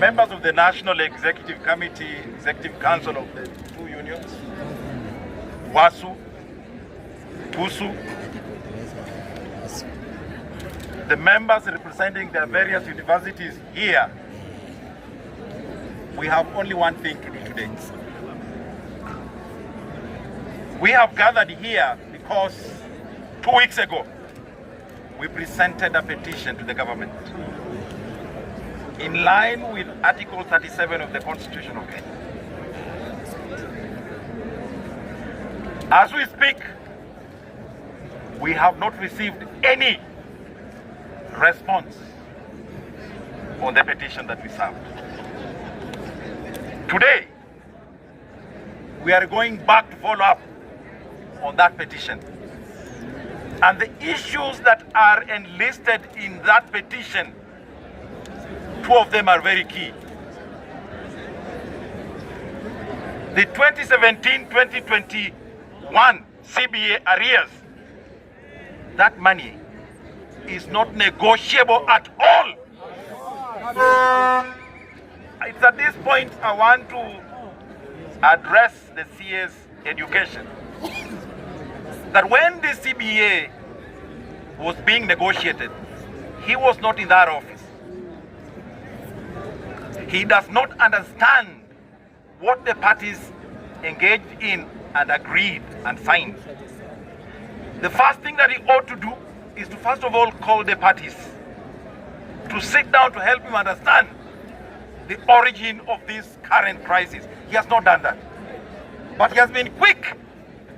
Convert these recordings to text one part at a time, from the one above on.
members of the National Executive Committee, Executive Council of the two unions, WASU, TUSU, the members representing their various universities here, we have only one thing to do today. We have gathered here because 2 weeks ago, we presented a petition to the government in line with Article 37 of the Constitution of Kenya. As we speak, we have not received any response on the petition that we served. Today, we are going back to follow up on that petition. And the issues that are enlisted in that petition, two of them are very key. The 2017-2021 CBA arrears, that money is not negotiable at all. It's at this point I want to address the CS education that when the CBA was being negotiated, he was not in that office. He does not understand what the parties engaged in and agreed and signed. The first thing that he ought to do is to first of all call the parties to sit down to help him understand the origin of this current crisis. He has not done that. But he has been quick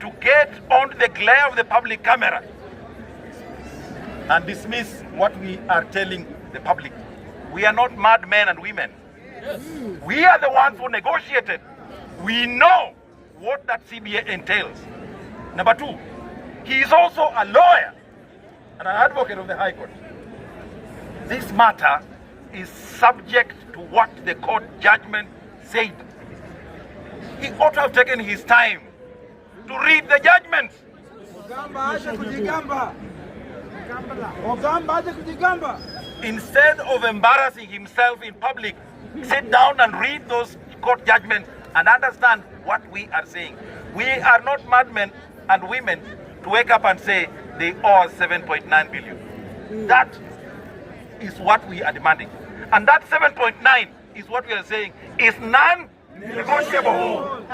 to get on the glare of the public camera and dismiss what we are telling the public. We are not madmen and women. Yes. We are the ones who negotiated. We know what that CBA entails. Number two, he is also a lawyer and an advocate of the High Court. This matter is subject to what the court judgment said. He ought to have taken his time to read the judgment. Instead of embarrassing himself in public, sit down and read those court judgments and understand what we are saying. We are not madmen and women to wake up and say they owe 7.9 billion. That is what we are demanding. And that 7.9 is what we are saying is non-negotiable.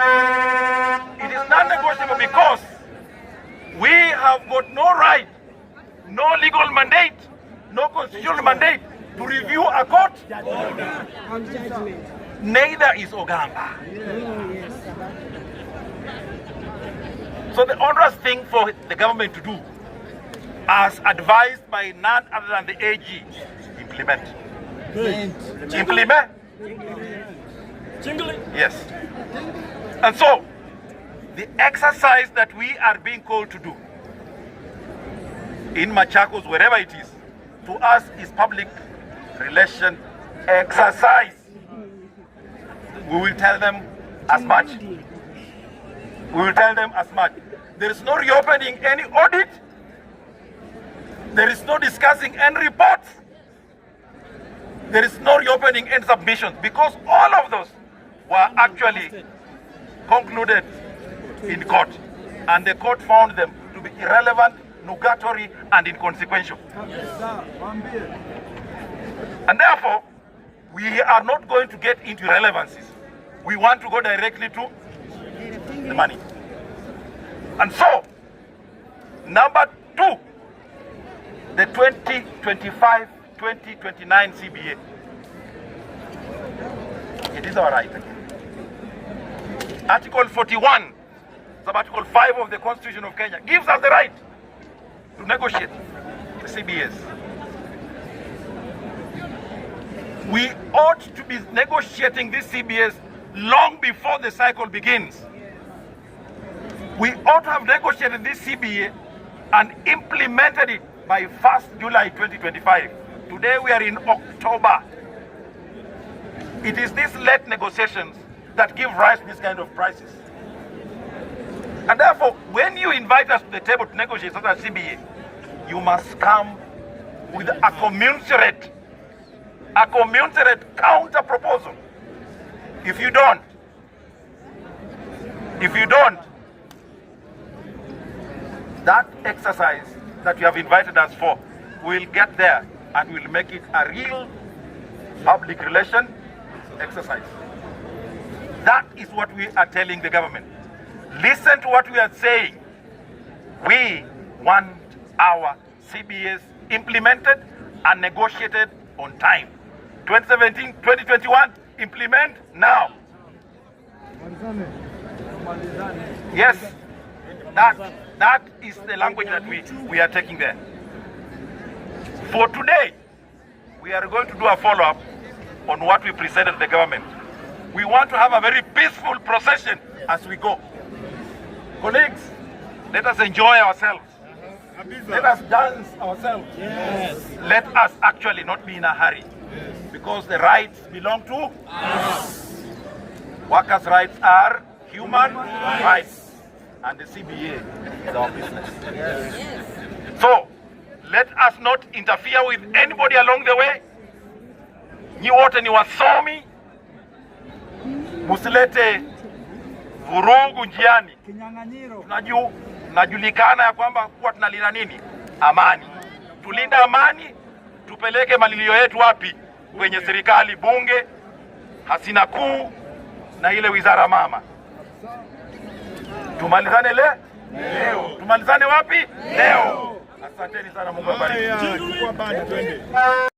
It is non-negotiable because we have got no right, no legal mandate, no constitutional mandate to review a court. Neither is Ogamba. So the onerous thing for the government to do, as advised by none other than the AG, implement. Implement? Yes. And so, the exercise that we are being called to do in Machakos, wherever it is, to us is public relation exercise. We will tell them as much. We will tell them as much. There is no reopening any audit. There is no discussing any reports. There is no reopening any submissions because all of those were actually concluded in court. And the court found them to be irrelevant, nugatory, and inconsequential. And therefore, we are not going to get into irrelevancies. We want to go directly to the money. And so, number two, the 2025-2029 CBA. It is our right. Article 41, sub-article 5 of the Constitution of Kenya gives us the right to negotiate the CBAs. We ought to be negotiating these CBAs long before the cycle begins. We ought to have negotiated this CBA and implemented it by 1st July 2025. Today we are in October. It is these late negotiations that give rise to this kind of crisis. And therefore, when you invite us to the table to negotiate such a CBA, you must come with a commensurate a commensurate counter proposal. If you don't, that exercise that you have invited us for, we'll get there and we'll make it a real public relation exercise. That is what we are telling the government. Listen to what we are saying. We want our CBAs implemented and negotiated on time. 2017, 2021, implement now. Yes, that is the language that we are taking there. For today, we are going to do a follow-up on what we presented to the government. We want to have a very peaceful procession as we go. Colleagues, let us enjoy ourselves. Let us dance ourselves. Yes. Let us actually not be in a hurry, because the rights belong to us. Workers' rights are human rights, and the CBA is our business. Yes. So, let us not interfere with anybody along the way. Nyi wote ni wasomi, musilete vurugu njiani. Tunajulikana ya kwamba kuwa tunalinda nini? Amani. Tulinda amani, tupeleke malilio yetu wapi? Kwenye serikali, bunge, hazina kuu na ile wizara mama. Tumalizane leo. Tumalizane wapi? Leo. Asanteni sana, Mungu awabariki.